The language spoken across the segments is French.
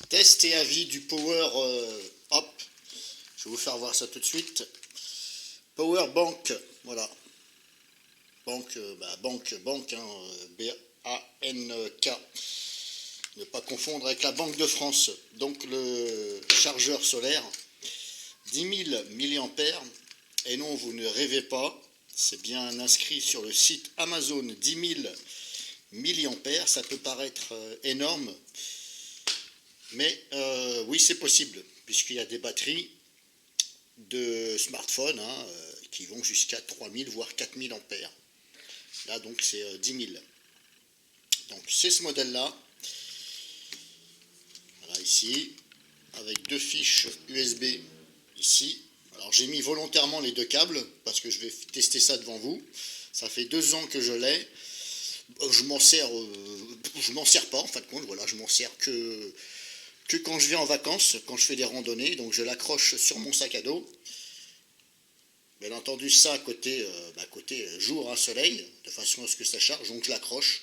Test et avis du Power Hop. Je vais vous faire voir ça tout de suite. Power Bank, voilà. Banque, banque, hein, B-A-N-K. Ne pas confondre avec la Banque de France. Donc le chargeur solaire, 10 000 mAh. Et non, vous ne rêvez pas. C'est bien inscrit sur le site Amazon, 10 000 mAh. Ça peut paraître énorme. Mais oui, c'est possible, puisqu'il y a des batteries de smartphones qui vont jusqu'à 3000 voire 4000 ampères. Là, donc, c'est 10 000. Donc, c'est ce modèle-là. Voilà, ici, avec deux fiches USB ici. Alors, j'ai mis volontairement les deux câbles, parce que je vais tester ça devant vous. Ça fait 2 ans que je l'ai. Je m'en sers pas, en fin de compte. Voilà, je m'en sers que quand je vais en vacances, quand je fais des randonnées, donc je l'accroche sur mon sac à dos. Bien entendu, ça côté jour, soleil, de façon à ce que ça charge, donc je l'accroche.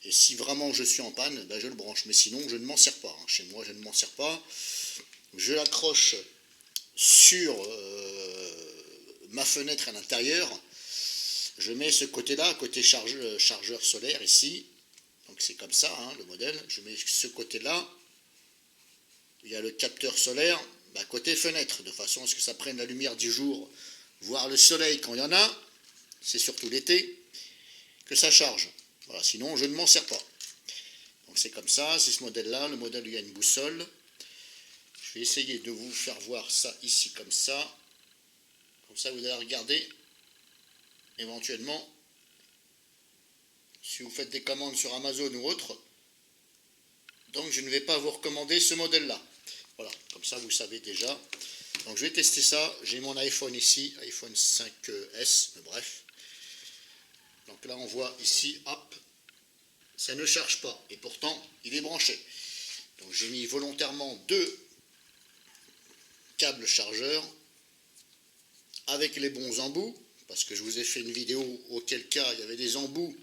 Et si vraiment je suis en panne, je le branche. Mais sinon, je ne m'en sers pas. Chez moi, je ne m'en sers pas. Je l'accroche sur ma fenêtre à l'intérieur. Je mets ce côté-là, côté chargeur solaire ici. Donc c'est comme ça, le modèle. Je mets ce côté-là. Il y a le capteur solaire côté fenêtre, de façon à ce que ça prenne la lumière du jour, voire le soleil quand il y en a, c'est surtout l'été, que ça charge. Voilà, sinon je ne m'en sers pas. Donc c'est comme ça, c'est ce modèle-là. Le modèle, il y a une boussole. Je vais essayer de vous faire voir ça ici comme ça. Comme ça, vous allez regarder, éventuellement, si vous faites des commandes sur Amazon ou autre. Donc je ne vais pas vous recommander ce modèle-là. Voilà, comme ça vous savez déjà. Donc je vais tester ça. J'ai mon iPhone ici, iPhone 5S, mais bref. Donc là on voit ici, hop, ça ne charge pas. Et pourtant, il est branché. Donc j'ai mis volontairement 2 câbles chargeurs avec les bons embouts, parce que je vous ai fait une vidéo auquel cas il y avait des embouts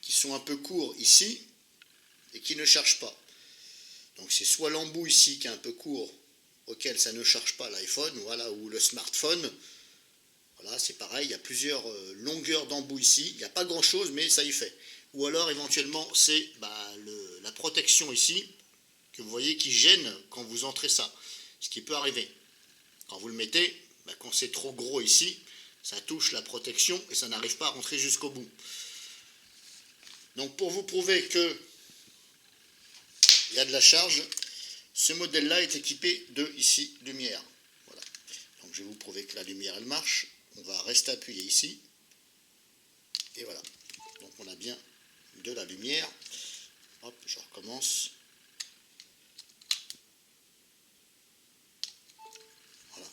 qui sont un peu courts ici et qui ne chargent pas. Donc c'est soit l'embout ici qui est un peu court, auquel ça ne charge pas l'iPhone, voilà, ou le smartphone. Voilà, c'est pareil, il y a plusieurs longueurs d'embout ici. Il n'y a pas grand chose, mais ça y fait. Ou alors éventuellement c'est la protection ici, que vous voyez qui gêne quand vous entrez ça. Ce qui peut arriver. Quand vous le mettez, quand c'est trop gros ici, ça touche la protection et ça n'arrive pas à rentrer jusqu'au bout. Donc pour vous prouver que il y a de la charge, ce modèle-là est équipé de, ici, lumière. Voilà. Donc je vais vous prouver que la lumière, elle marche. On va rester appuyé ici. Et voilà. Donc on a bien de la lumière. Hop, je recommence. Voilà.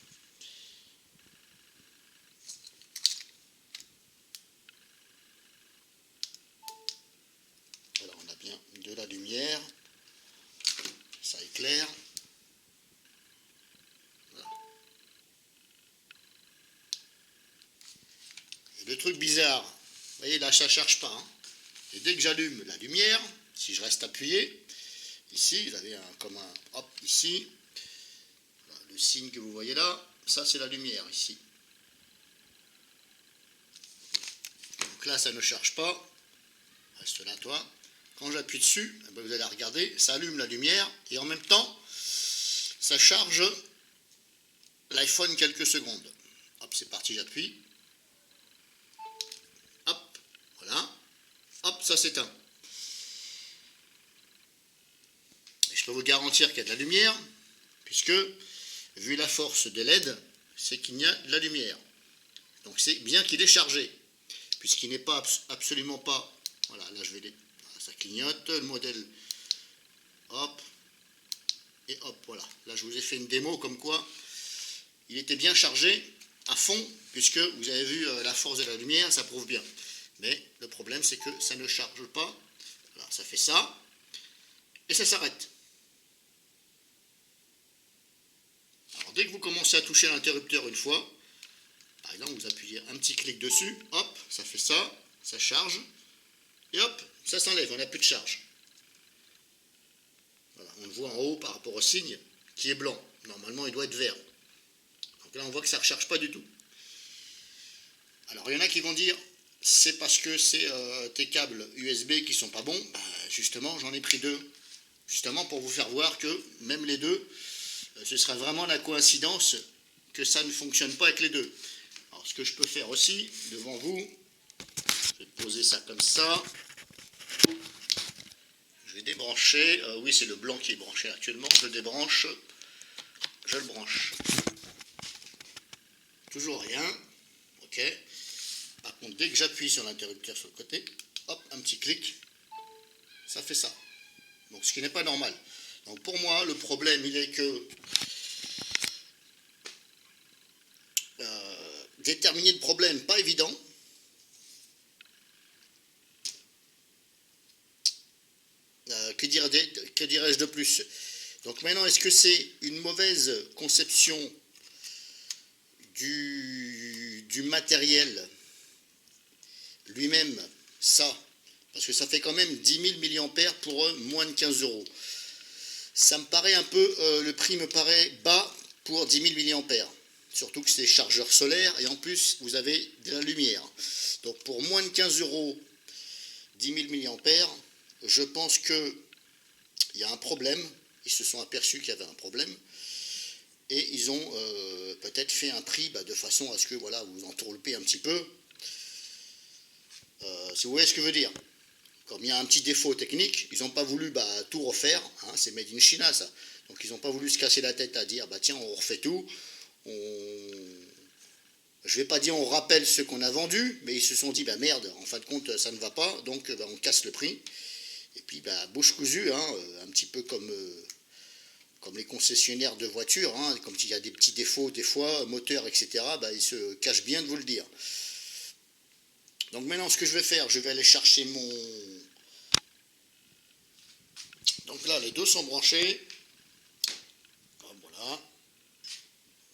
Voilà, on a bien de la lumière. Ça éclaire. Voilà. Et le truc bizarre, vous voyez là ça ne charge pas. Et dès que j'allume la lumière, si je reste appuyé, ici vous avez hop ici, voilà, le signe que vous voyez là, ça c'est la lumière ici. Donc là ça ne charge pas, reste là toi. Quand j'appuie dessus, vous allez regarder, ça allume la lumière et en même temps, ça charge l'iPhone quelques secondes. Hop, c'est parti, j'appuie. Hop, voilà. Hop, ça s'éteint. Et je peux vous garantir qu'il y a de la lumière, puisque, vu la force des LED, c'est qu'il y a de la lumière. Donc c'est bien qu'il est chargé, puisqu'il n'est pas absolument pas... Voilà, là je vais les... Ça clignote, le modèle, hop, et hop, voilà. Là, je vous ai fait une démo comme quoi il était bien chargé à fond, puisque vous avez vu la force de la lumière, ça prouve bien. Mais le problème, c'est que ça ne charge pas. Voilà, ça fait ça, et ça s'arrête. Alors, dès que vous commencez à toucher l'interrupteur une fois, par exemple, vous appuyez un petit clic dessus, hop, ça fait ça, ça charge, et hop, ça s'enlève, on n'a plus de charge. Voilà. on le voit en haut par rapport au signe, qui est blanc. Normalement, il doit être vert. Donc là, on voit que ça ne recharge pas du tout. Alors, il y en a qui vont dire, c'est parce que c'est tes câbles USB qui sont pas bons. Bah, justement, j'en ai pris deux. Justement, pour vous faire voir que même les deux, ce sera vraiment la coïncidence que ça ne fonctionne pas avec les deux. Alors, ce que je peux faire aussi, devant vous, je vais poser ça comme ça. Je vais débrancher. Oui, c'est le blanc qui est branché actuellement. Je le débranche. Je le branche. Toujours rien. Ok. Par contre, dès que j'appuie sur l'interrupteur sur le côté, hop, un petit clic, ça fait ça. Donc, ce qui n'est pas normal. Donc, pour moi, le problème, il est que déterminer le problème, pas évident. Que dirais-je de plus? Donc maintenant, est-ce que c'est une mauvaise conception du matériel lui-même, ça? Parce que ça fait quand même 10 000 mAh pour moins de 15 €. Ça me paraît un peu, le prix me paraît bas pour 10 000 mAh. Surtout que c'est chargeur solaire et en plus vous avez de la lumière. Donc pour moins de 15 €, 10 000 mAh, je pense qu'il y a un problème. Ils se sont aperçus qu'il y avait un problème. Et ils ont peut-être fait un prix de façon à ce que voilà, vous entourloupez un petit peu. Si vous voyez ce que je veux dire. Comme il y a un petit défaut technique, ils n'ont pas voulu tout refaire. Hein, c'est made in China ça. Donc ils n'ont pas voulu se casser la tête à dire tiens, on refait tout. Je ne vais pas dire on rappelle ce qu'on a vendu, mais ils se sont dit merde, en fin de compte ça ne va pas, donc on casse le prix. Et puis bouche cousue, hein, un petit peu comme les concessionnaires de voitures, hein, comme il y a des petits défauts des fois, moteur, etc., ils se cachent bien de vous le dire. Donc maintenant ce que je vais faire, je vais aller chercher mon... Donc là les deux sont branchés. Voilà.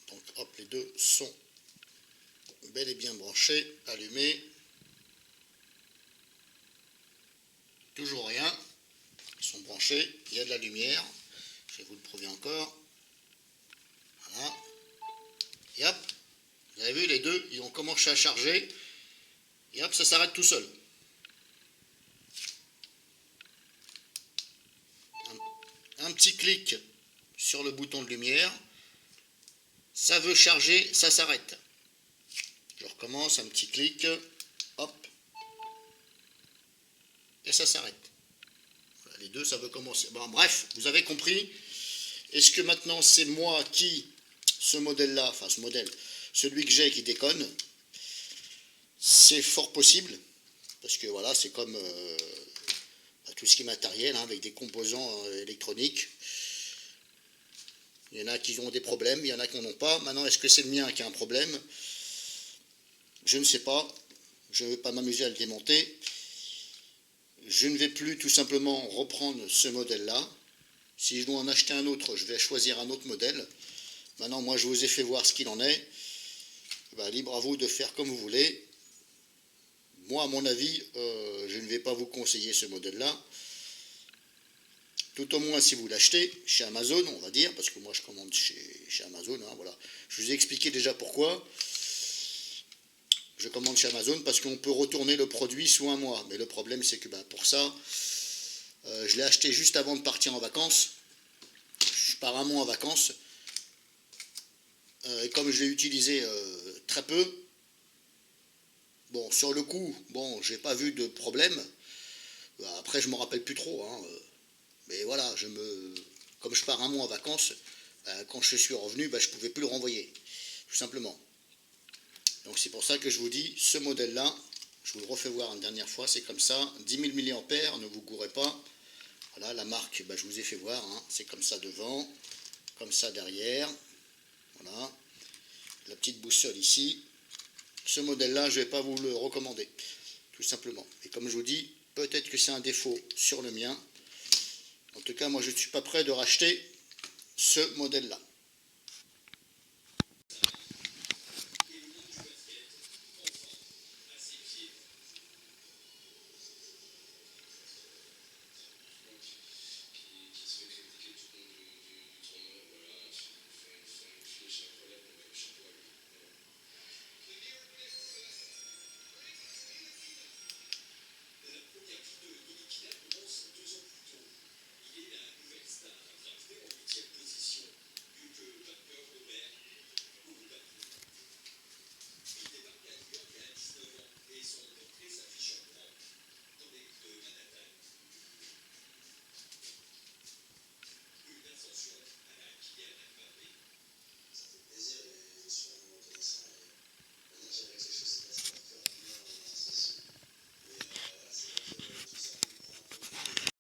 Donc hop, les deux sont bel et bien branchés, allumés. Toujours rien. Ils sont branchés, il y a de la lumière. Je vais vous le prouver encore. Voilà. Et hop, vous avez vu les deux, ils ont commencé à charger. Et hop, ça s'arrête tout seul. Un petit clic sur le bouton de lumière. Ça veut charger, ça s'arrête. Je recommence, un petit clic. Hop. Et ça s'arrête. Voilà, les deux, ça veut commencer. Bon, bref, vous avez compris. Est-ce que maintenant c'est moi qui, ce modèle-là, enfin ce modèle, celui que j'ai qui déconne? C'est fort possible, parce que voilà, c'est comme tout ce qui est matériel, hein, avec des composants électroniques. Il y en a qui ont des problèmes, il y en a qui n'en ont pas. Maintenant, est-ce que c'est le mien qui a un problème? Je ne sais pas. Je ne vais pas m'amuser à le démonter. Je ne vais plus tout simplement reprendre ce modèle-là. Si je dois en acheter un autre, je vais choisir un autre modèle. Maintenant, moi, je vous ai fait voir ce qu'il en est. Libre à vous de faire comme vous voulez. Moi, à mon avis, je ne vais pas vous conseiller ce modèle-là. Tout au moins si vous l'achetez chez Amazon, on va dire, parce que moi, je commande chez Amazon. Hein, voilà. Je vous ai expliqué déjà pourquoi. Je commande chez Amazon parce qu'on peut retourner le produit sous un mois. Mais le problème, c'est que pour ça, je l'ai acheté juste avant de partir en vacances. Je pars un mois en vacances. Et comme je l'ai utilisé très peu, bon, sur le coup, bon, j'ai pas vu de problème. Après, je me rappelle plus trop. Hein, mais voilà, comme je pars un mois en vacances, quand je suis revenu, je pouvais plus le renvoyer. Tout simplement. Donc c'est pour ça que je vous dis, ce modèle-là, je vous le refais voir une dernière fois, c'est comme ça, 10 000 mAh, ne vous gourrez pas. Voilà, la marque, je vous ai fait voir, hein, c'est comme ça devant, comme ça derrière. Voilà, la petite boussole ici. Ce modèle-là, je ne vais pas vous le recommander, tout simplement. Et comme je vous dis, peut-être que c'est un défaut sur le mien. En tout cas, moi, je ne suis pas prêt de racheter ce modèle-là.